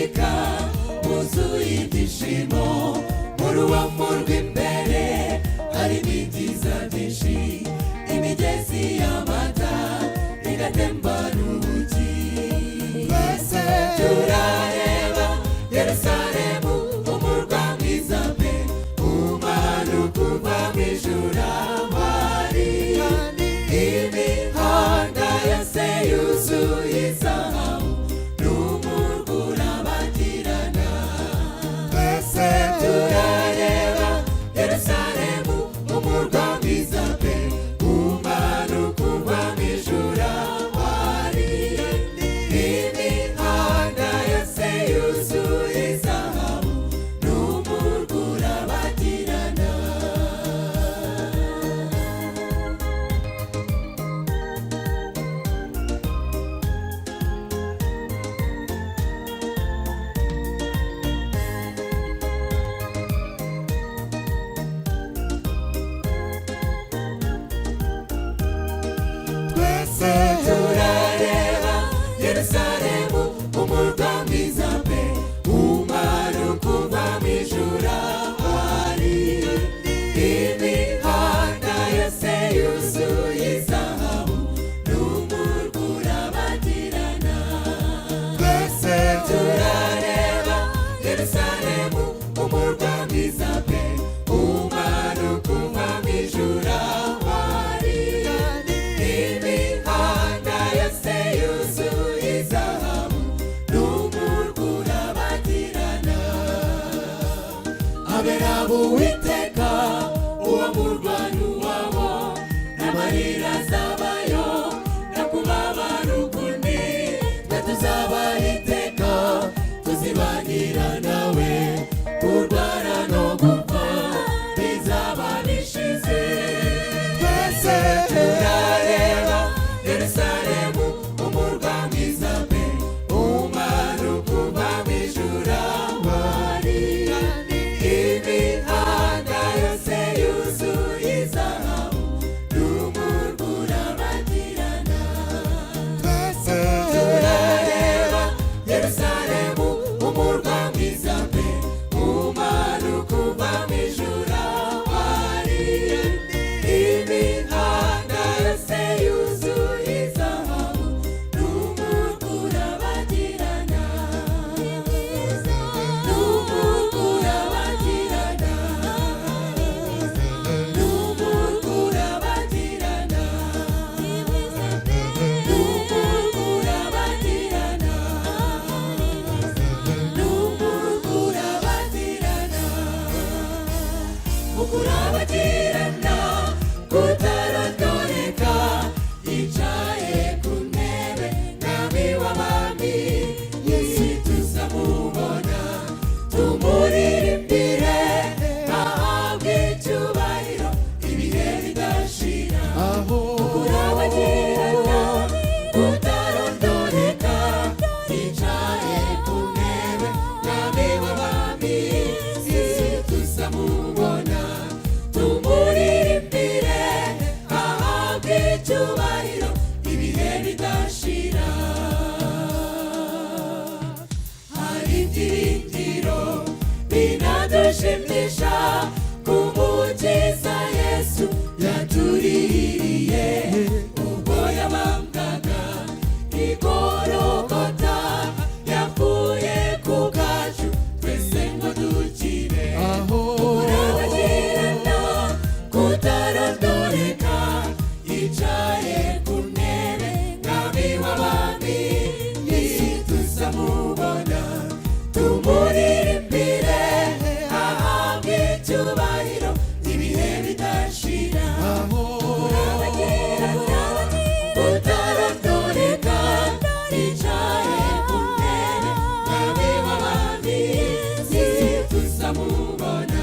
kumurika wuzuye ibyishimo muri uwo murwa imbere harimo ibyiza byinshi imigezi y'amata igatembana ubuki twese turareba Yerusalemu umurwa mwiza pe umanuka uva mu ijuru ahari imihanda yose yuzuye izahabu n'umurwa urabagirana twese turareba Yerusalemu umurwa mwiza pe umanuka uva mu ijuru ahari imihanda yose yuzuye izahabu n'umurwa urabagirana twese turareba Yerusalemu umurwa mwiza pe umanuka uva mu ijuru ahari imihanda yose yuzuye izahabu n'umurwa urabagirana twese turareba Yerusalemu umurwa mwiza pe umanuka uva mu ijuru ahari imihanda yose yuzuye izahabu n'umurwa urabagirana abera b'Uwiteka uwo murwa n'uwabo n'amarira azabayo nakubabara ukundi twe tuzabana iteka tuzibanira nawe kurwara no gupfa bizaba bishize twese turareba Yerusalemu umurwa mwiza pe umanuka uva mu ijuru ahari imihanda yose yuzuye izahabu n'umurwa urabagirana twese turareba Yerusalemu umurwa mwiza pe umanuka uva mu ijuru ahari imihanda yose yuzuye izahabu n'umurwa urabagirana n'umurwa urabagirana n'umurwa urabagirana n'umurwa urabagirana n'umurwa urabagirana ukurabagirana kutarondoreka yicaye ku ntebe mwami w'abami Yesu tuzamubona tumuririmbire ahabwe icyubahiro ibihe bidashira ukurabagirana kutarondoreka yicaye ku ntebe mwami w'abami Yesu tuzamubona tumuririmbire ahabwe icyubahiro ibihe bidashira hari ibyiringiro binadushimisha kumukiza Yesu yatuririye ubwo yabambwaga igorogota yapfuye ku bwacu twese ngo dukire urabagirana kutarondoreka yicaye ku ntebe mwami w'abami Yesu tuzamubona tumuririmbire ahabwe icyubahiro ibihe bidashira urabagirana kutarondoreka yicaye ku ntebe mwami w'abami Yesu tuzamubona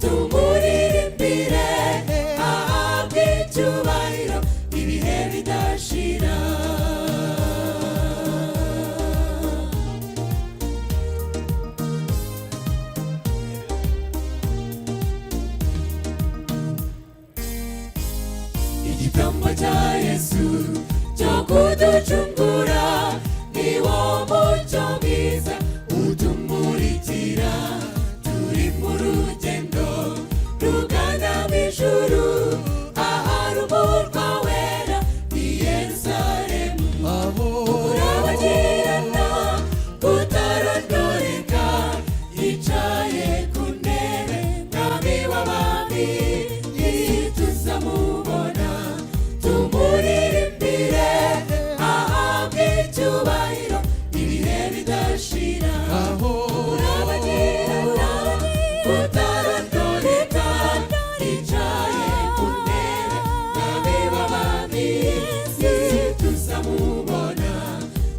tumuririmbire ahabwe icyubahiro ibihe bidashira igitambo cya Yesu cyo kuducungura ni wo mucyo mwiza w'abami tuzamubona tumuririmbire ahabwe icyubahiro ibihe bidashira urabagirana utarondoreka yicaye ku ntebe mwami w'abami tuzamubona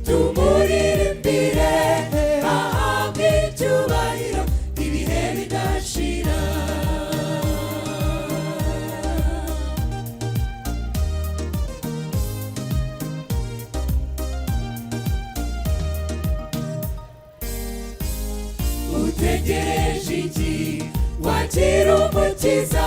tumuririmbire ahabwe icyubahiro ibihe bidashira. Utegereje iki wakira umukiza